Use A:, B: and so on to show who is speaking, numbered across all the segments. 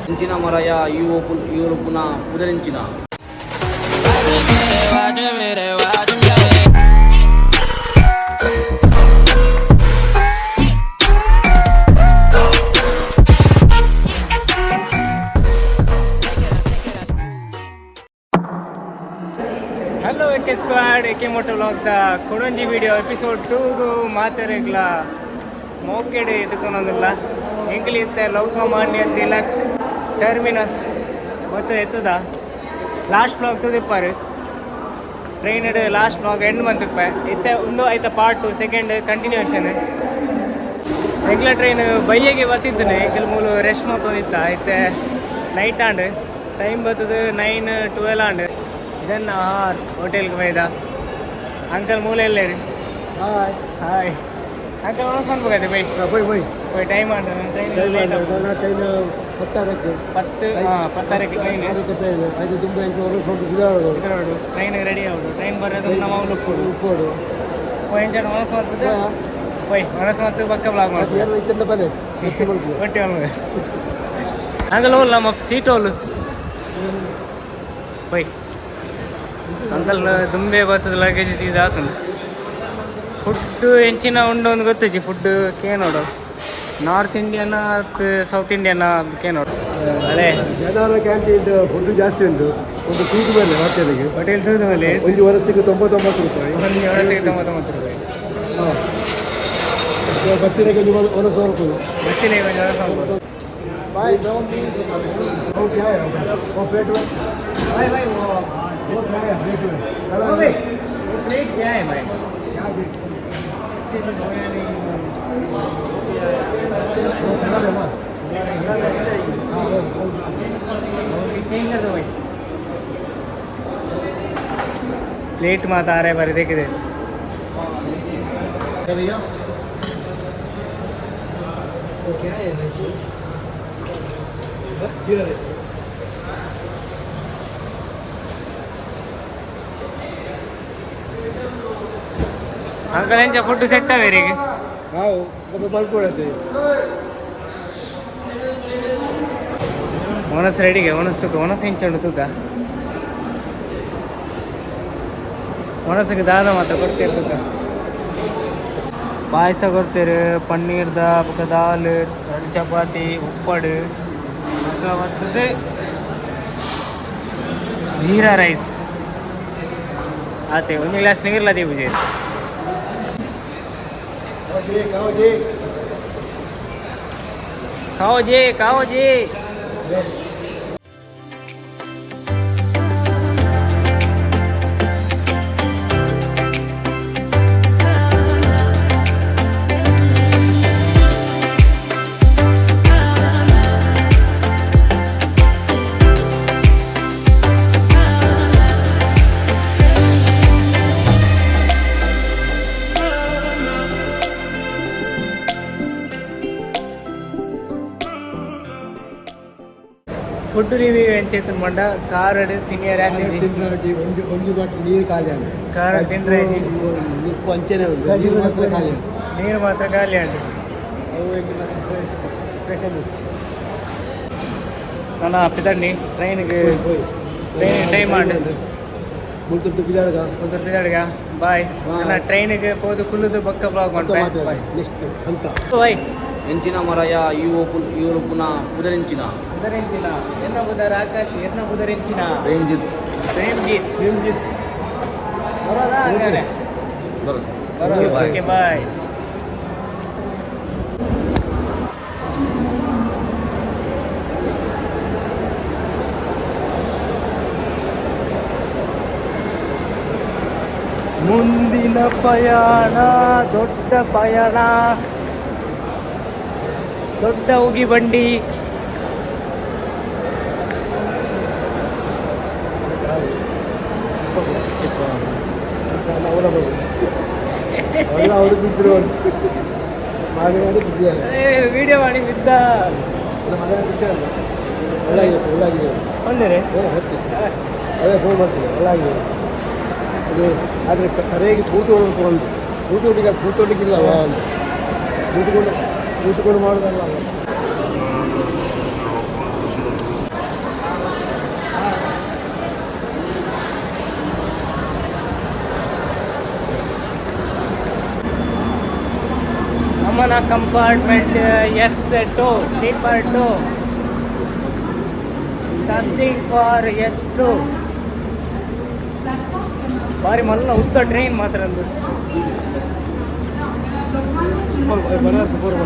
A: పెంచిన మరయ ఇವರು పునః ఉదరించిన
B: hello AK squad AK moto ವ್ಲಾಗ್ದ ಕೊಡೊಂಜಿ ವಿಡಿಯೋ ಎಪಿಸೋಡ್ 2 ಮಾತೆರೆಗ್ಲ ಮೋಕೆಡೆ ಎದುಕೊನೊಂದುಲ್ಲ ಎಂಕ್ಲಿ ಇತ್ತೆ ಲೋಕಮಾನ್ಯ ತಿಲಕ್ ಟರ್ಮಿನಸ್ ಮತ್ತೆ ಎತ್ತದ ಲಾಸ್ಟ್ ಬ್ಲಾಗ್ ತುದಿಪ್ಪಾರು ಟ್ರೈನ್ ಲಾಸ್ಟ್ ಬ್ಲಾಗ್ ಎಂಡ್ ಮಂತಪ್ಪ ಇತ್ತೆ ಒಂದು ಆಯ್ತ ಪಾರ್ಟ್ 2 ಸೆಕೆಂಡ್ ಕಂಟಿನ್ಯೂಷನ್ ಎಂಕ್ಲ ಟ್ರೈನ್ ಬೈಯಗೆ ಬತ್ತಿದ್ದೇನೆ ಎಂಕಲ್ ಮೂಲು ರೆಸ್ಟ್ ಮಾಡ್ಕೊಂಡಿತ್ತ ಐತೆ ನೈಟ್ ಆಂಡ್ ಟೈಮ್ ಬರ್ತದೆ 9-12 ಆಂಡ್ ಇದನ್ನ ಆಹಾರ್ ಹೋಟೆಲ್ಗೆ ಬೈದ ಅಂಕಲ್ ಮೂಲೆ ಎಲ್ಲ ರೀ
C: ಹಾಯ್
B: ಹಾಯ್ ಅಂಕಲ್ ನೋಡ್ಕೊಂಡ್ಬೇಕಾಯ್ತು by time and train
C: train
B: 10 train
C: ಅದು ತುಂಬ
B: ಟ್ರೈನ್ ರೆಡಿ ಆಗೋದು ಟ್ರೈನ್ ಬರೋದು ನಮ್ಮ ಉಪ್ಪೋಡು
C: ಉಪ್ಪೋಡು
B: ಎಂಚ ಮನಸ್ಸು ಮಾಡ್ತದೆ ಬೈ ಮನಸ್ಸು ಮತ್ತು ಪಕ್ಕ ಬ್ಲಾಗ್ ಮಾಡ್ತೀವಿ ಒಟ್ಟಿ ಒಳಗೆ ಅಂಕಲ್ ಹೋಲ್ ನಮ್ಮ ಸೀಟ್ ಹೋಲ್ ಬೈ ಅಂಕಲ್ ದುಂಬೆ ಬರ್ತದೆ ಲಗೇಜ್ ಇದಾತು ಫುಡ್ ಹೆಂಚಿನ ಉಂಡು ಒಂದು ಗೊತ್ತಜ್ಜಿ ಫುಡ್ ನೋಡು ನಾರ್ತ್ ಇಂಡಿಯನ್ ಸೌತ್ ಇಂಡಿಯನ್ ಅದಕ್ಕೆ ನೋಡು ಅದೇ
C: ಜನರ ಕ್ಯಾಂಟೀನ್ ಫುಡ್ ಜಾಸ್ತಿ ಉಂಟು ಒಂದು ತೂತು ಮೇಲೆ ಹೋಟೆಲ್
B: ತೂತು ಮೇಲೆ
C: ಒಂದು ವರ್ಷಕ್ಕೆ 99 ರೂಪಾಯಿ
B: ಒಂದು ವರ್ಷಕ್ಕೆ 99 ರೂಪಾಯಿ
C: ಬತ್ತಿನಕ್ಕೆ ಒಂದು 100 ರೂಪಾಯಿ
B: ಬತ್ತಿನ ಒಂದು
C: ಬಾಯ್ ಓಕೆ ಓ ಪ್ಲೇಟ್
B: भाई भाई वो प्लेट क्या है भाई अच्छे से धोया नहीं चेंज कर दो भाई प्लेट मात आ रहे बारे देखे
C: भैया वो क्या है जीरा राइस
B: अंकल यांच्या फोटो सेट आहे रे
C: हा बघ भरपूर आहे
B: ओनस रेडी घे ओनस तुका ओनस ಹೆಂಚಂಡು तुका ಓನಸ್ಗೆ ದಾದ ಮಾತ್ರ ಕೊಡ್ತೇವೆ ತುಕ ಪಾಯಸ ಕೊಡ್ತೇವೆ ಪನ್ನೀರ್ದ ಪಕ್ಕ ದಾಲ್ ಚಪಾತಿ ಉಪ್ಪಡು ಪಕ್ಕ ಬರ್ತದೆ ಜೀರಾ ರೈಸ್ ಆತೆ ಒಂದು ಗ್ಲಾಸ್ ನೀರ್ಲ दी बुझे खाओ जी ಫುಡ್ ರಿವ್ಯೂ ಏನು ಚೇತನ್ ಮಂಡ ಕಾರಡ್ ತಿನ್ನಿಯಾರ
C: ಒಂದು ಬಾಟಲ್ ನೀರು ಖಾಲಿ ಉಂಟು
B: ಖಾರ ತಿಂದ್ರೆ
C: ಉಪ್ಪು ಅಂಚೆನೆ ಉಂಟು ಮಾತ್ರ ಖಾಲಿ ಉಂಟು
B: ನೀರು ಮಾತ್ರ ಖಾಲಿ ಉಂಟು
C: ಅವು ಸ್ಪೆಷಲಿಸ್ಟ್
B: ನಾನು ಅಪ್ಪಿತಣ್ಣಿ ಟ್ರೈನಿಗೆ ಟೈಮ್ ಮಾಡಿ
C: ಮುಲ್ತುರ್ತು ಬಿದಾಡ್ಗ
B: ಬಾಯ್ ನಾನು ಟ್ರೈನಿಗೆ ಹೋದು ಕುಲ್ಲುದು ಬಕ್ಕ ಬ್ಲಾಗ್ ಮಾಡ್ತೀನಿ
C: ನೆಕ್ಸ್ಟ್ ಅಂತ
B: ಬಾಯ್
A: ఎంచిన మరయ ఇವರು పునః ఉదరించిన
B: ఎన్న బుధర ఆకాశ్ ఎన్న బుధరించిన
A: ప్రేమ్జిత్
B: బరోదా ಆಗರೆ ಓಕೆ ಬಾಯ್ ಮುಂದಿನ ಪಯಣ ದೊಡ್ಡ ಪಯಣ ದೊಡ್ಡ ಉಗಿ ಬಂಡಿ ವಿಡಿಯೋ ಮಾಡಿ ಬಿದ್ದ ಒಳ್ಳೆ
C: ಅದೇ ಫೋನ್ ಮಾಡ್ತೀನಿ ಒಳ್ಳಾಗಿದೆ ಅದು ಆದರೆ ಸರಿಯಾಗಿ ಕೂತು ತೊಗೊಂಡು ಕೂತ್ಕೊಂಡಿಗಿಲ್ಲಲ್ಲ ಕೂತ್ಕೊಂಡು ಮಾಡೋದಲ್ಲ.
B: ನಮ್ಮನ compartment S2 sleeper 2 searching for S2 ಬಾರಿ ಮಲ್ಲ ಉದ್ದ ಟ್ರೈನ್ ಮಾತ್ರ ಅಂದು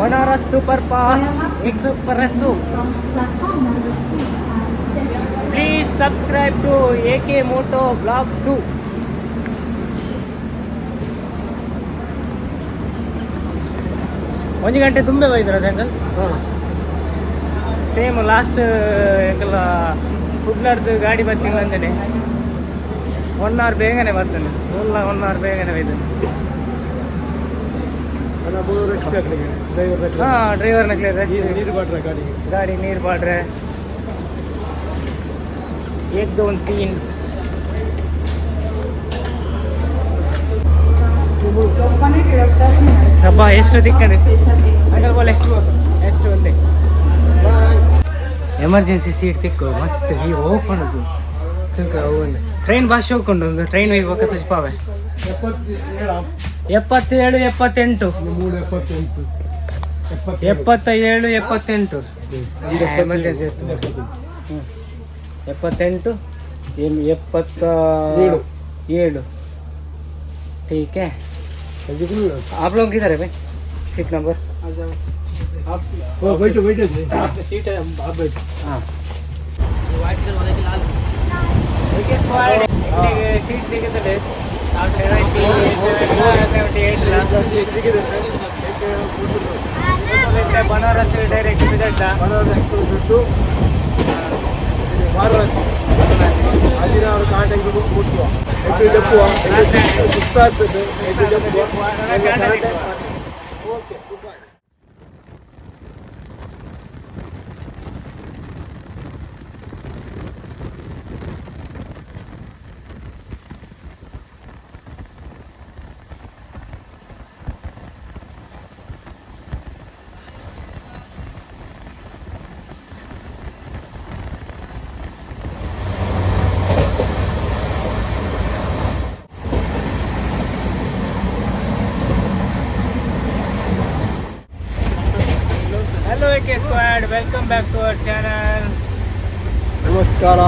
B: Banaras super fast express. Please subscribe to AK Moto blogs. ಒಂದು ಗಂಟೆ ತುಂಬೆ ಹೋಯ್ತಾರೆ ಅದು ಅಂಕಲ್. ಸೇಮ್ ಲಾಸ್ಟ್ ಎಂಕಲ್ಲ ಹುಬ್ಳಾರ್ದು ಗಾಡಿ ಬರ್ತಿಲ್ಲ ಅಂತಾನೆ 1 hour ಬೇಗನೆ ಬರ್ತಾನೆ. 1 hour ಬೇಗನೆ ಹೋಯ್ತಾನೆ. ಹಾಂ, ಡ್ರೈವರ್ನ ಗಾಡಿ ನೀರು ಬಾಡ್ರೆ 1 2 3 ಸಬ್ಬಾ ಎಷ್ಟು ದಿಕ್ಕಂಡ್ರಿ ಅಂಕಲ್ ಬೋಲೆ ಎಷ್ಟು ಒಂದೇ ಎಮರ್ಜೆನ್ಸಿ ಸೀಟ್ ತಿಕ್ಕು ಮಸ್ತ್ ಈ ಹೋಗ್ಕೊಂಡು ಟ್ರೈನ್ ಭಾಷೆ ಹೋಗ್ಕೊಂಡು ಒಂದು ಟ್ರೈನ್ ಹೋಗ್ಬೇಕು ತುಜ್ಪಾವೆ 77 78 77 78 ಎಮರ್ಜೆನ್ಸಿ ಇತ್ತು 78 77 ठीक है. आप लोग किधर है भाई? सीट नंबर
C: बैठो
B: सीट है, आप बैठो. हाँ, व्हाइट कलर वाले की लाल ओके स्क्वाड सीट देखे तो ले आप 78 लाख सीट देखे बनारस से डायरेक्ट विजिट
C: ವಾರಣಾಸಿ 16 ಕಾಂಟ್ಯಾಕ್ಟ್ ಮುಟ್ಟುವ ಎಷ್ಟು ಜಪ್ಪುವ ಸುಸ್ತಾಗ್ತದೆ ಎಷ್ಟು ಜಪ್ಪುವ okay bye.
B: Hello AK Squad, welcome back to our channel.
C: ನಮಸ್ಕಾರ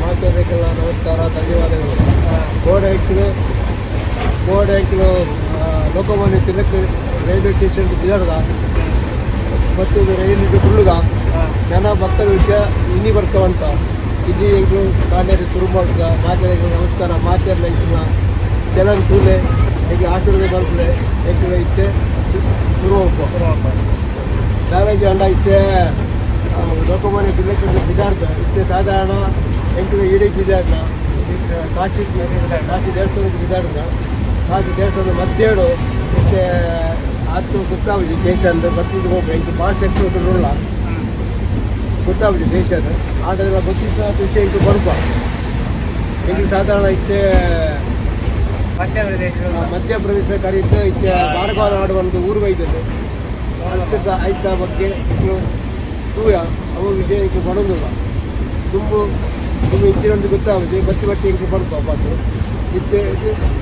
C: ಮಾತಾಡಬೇಕಲ್ಲ. ನಮಸ್ಕಾರ, ಧನ್ಯವಾದಗಳು. Board uncle Lokmanya Tilak railway station ಬಿದ್ದಾಡ್ದ ಮತ್ತು ರೈಲು ತುಳುಗ ಜನ ಭಕ್ತರ ವಿಷಯ ಇನ್ನಿ ಬರ್ತಾವಂತ ಇಲ್ಲಿ ಎಂಕ್ಲು ಕಾಂಡ್ಯಾರಿ ಶುರು ಮಾಡ್ತದ. ಮಾತಾಡಗಳು ನಮಸ್ಕಾರ ಮಾತಾಡಲ ಎಂಕ್ಲ ಚಲನ್ ತೂಲೆ ಎಂಕ್ಲು ಆಶೀರ್ವಾದ ಬರ್ತದೆ ಎಂಕ್ಲು ಇತ್ತೆ ಶುರು ಡ್ಯಾಮೇಜ್ ಅಂಡ ಇತ್ತೆ ಲೋಕಮಾನ್ಯ ತಿಲಕ್ ಬಿದ್ದಾಡ್ದ ಇತ್ತೆ ಸಾಧಾರಣ ಎಂಕ್ಲು ಇಡೀ ಬಿದ್ದಾಡ್ನ ಕಾಶಿ ದೇವಸ್ಥಾನಕ್ಕೆ ಬಿದ್ದಾಡ್ದ. ಕಾಶಿ ದೇವಸ್ಥಾನದ ಮಧ್ಯಾಹ್ನ ಇತ್ತೆ ಆತು ಗೊತ್ತಾಗುದು ದೇಶ ಅಂದ್ರೆ ಬರ್ತಿದ್ದು ಹೋಗ್ಬೇಕು ಎಂಟು ಫಾಸ್ಟ್ ಎಕ್ಸ್ಪ್ರೆಸ್ ನೋಡಲ್ಲ ಗೊತ್ತಾಗುದು ದೇಶದ ಆಟೆಲ್ಲ ಗೊತ್ತಿದ್ದ ವಿಷಯ ಇಂಟು ಬರ್ಬ ಎಂಟು ಸಾಧಾರಣ ಇತ್ತೆ ಮಧ್ಯಪ್ರದೇಶ ಕರೀತು ಇತ್ತೆ ಬಾರಗಾಲ ಆಡುವ ಒಂದು ಊರು ಬೈದದ್ದು ಅರ್ಥದ ಆಯ್ತ ಬಗ್ಗೆ ಇಂಟು ತೂಯ ಅವ ವಿಷಯ ಇಂಟು ಬಡೋದಿಲ್ಲ ತುಂಬ ಇಚ್ಚಿನೊಂದು ಗೊತ್ತಾಗುದು ಬತ್ತಿ ಬಟ್ಟೆ ಇಂಟು ಬರ್ಬ ಬಸ್ಸು ಇತ್ತೆ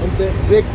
C: ಅಂತ ಬ್ರೇಕ್